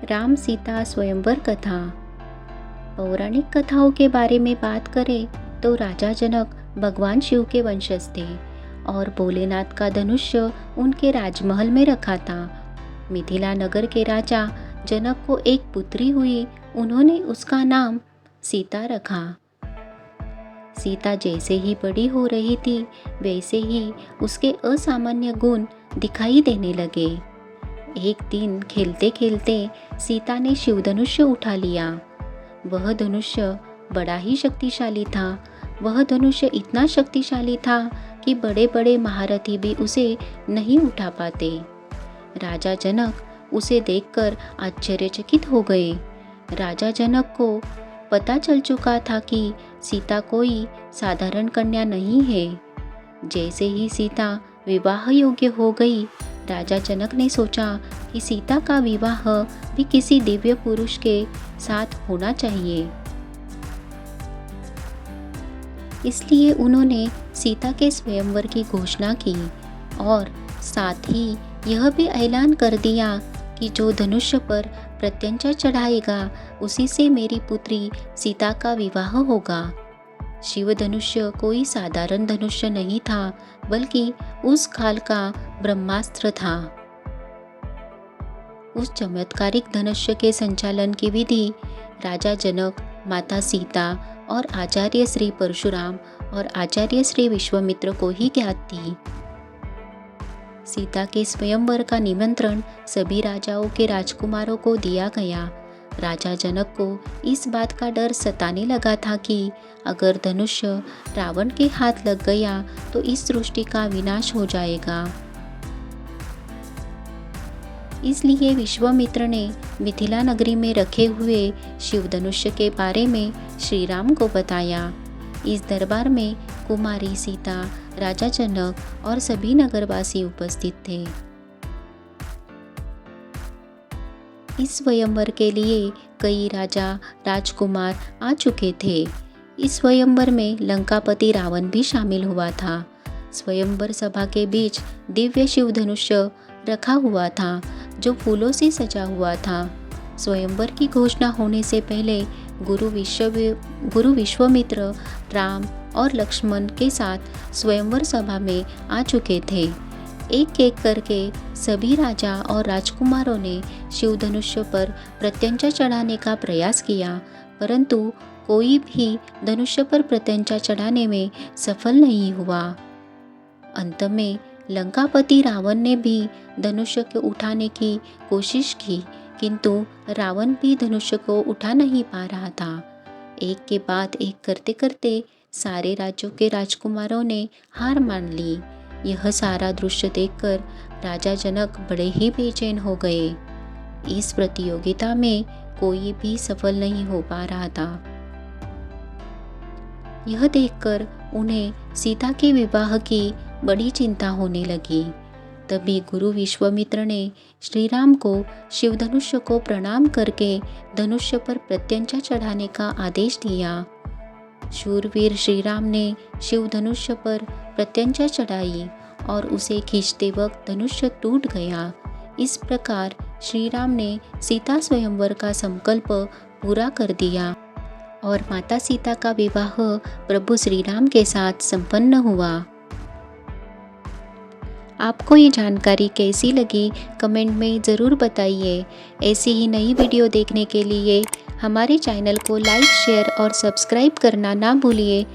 राम सीता स्वयंवर कथा। पौराणिक कथाओं के बारे में बात करें तो राजा जनक भगवान शिव के वंशज थे और भोलेनाथ का धनुष्य उनके राजमहल में रखा था। मिथिला नगर के राजा जनक को एक पुत्री हुई। उन्होंने उसका नाम सीता रखा। सीता जैसे ही बड़ी हो रही थी वैसे ही उसके असामान्य गुण दिखाई देने लगे। एक दिन खेलते खेलते सीता ने शिवधनुष्य उठा लिया। वह धनुष्य बड़ा ही शक्तिशाली था। वह धनुष्य इतना शक्तिशाली था कि बड़े बड़े महारथी भी उसे नहीं उठा पाते। राजा जनक उसे देखकर आश्चर्यचकित हो गए। राजा जनक को पता चल चुका था कि सीता कोई साधारण कन्या नहीं है। जैसे ही सीता विवाह योग्य हो गई, राजा जनक ने सोचा कि सीता का विवाह भी किसी दिव्य पुरुष के साथ होना चाहिए। इसलिए उन्होंने सीता के स्वयंवर की घोषणा की और साथ ही यह भी ऐलान कर दिया कि जो धनुष्य पर प्रत्यंचा चढ़ाएगा उसी से मेरी पुत्री सीता का विवाह होगा। शिव धनुष्य कोई साधारण धनुष्य नहीं था, बल्कि उस काल का ब्रह्मास्त्र था। उस चमत्कारिक धनुष्य के संचालन की विधि राजा जनक, माता सीता और आचार्य श्री परशुराम और आचार्य श्री विश्वामित्र को ही ज्ञात थी। सीता के स्वयंवर का निमंत्रण सभी राजाओं के राजकुमारों को दिया गया। राजा जनक को इस बात का डर सताने लगा था कि अगर धनुष्य रावण के हाथ लग गया तो इस सृष्टि का विनाश हो जाएगा। इसलिए विश्वामित्र ने मिथिला नगरी में रखे हुए शिव धनुष्य के बारे में श्री राम को बताया। इस दरबार में कुमारी सीता, राजा जनक और सभी नगरवासी उपस्थित थे। इस स्वयंवर के लिए कई राजा राजकुमार आ चुके थे। इस स्वयंवर में लंकापति रावण भी शामिल हुआ था। स्वयंवर सभा के बीच दिव्य शिव धनुष्य रखा हुआ था जो फूलों से सजा हुआ था। स्वयंवर की घोषणा होने से पहले गुरु विश्वामित्र राम और लक्ष्मण के साथ स्वयंवर सभा में आ चुके थे। एक एक करके सभी राजा और राजकुमारों ने शिव धनुष्य पर प्रत्यंचा चढ़ाने का प्रयास किया, परंतु कोई भी धनुष्य पर प्रत्यंचा चढ़ाने में सफल नहीं हुआ। अंत में लंकापति रावण ने भी धनुष्य को उठाने की कोशिश की, किंतु रावण भी धनुष्य को उठा नहीं पा रहा था। एक के बाद एक करते करते सारे राज्यों के राजकुमारों ने हार मान ली। यह सारा दृश्य देखकर राजा जनक बड़े ही बेचैन हो गए। इस प्रतियोगिता में कोई भी सफल नहीं हो पा रहा था। यह देखकर उन्हें सीता के विवाह की बड़ी चिंता होने लगी। तभी गुरु विश्वामित्र ने श्री राम को शिव धनुष्य को प्रणाम करके धनुष्य पर प्रत्यंचा चढ़ाने का आदेश दिया। शूरवीर श्री राम ने शिव धनुष्य पर प्रत्यंचा चढ़ाई और उसे खींचते वक्त धनुष्य टूट गया। इस प्रकार श्री राम ने सीता स्वयंवर का संकल्प पूरा कर दिया और माता सीता का विवाह प्रभु श्री राम के साथ संपन्न हुआ। आपको ये जानकारी कैसी लगी कमेंट में ज़रूर बताइए। ऐसी ही नई वीडियो देखने के लिए हमारे चैनल को लाइक, शेयर और सब्सक्राइब करना ना भूलिए।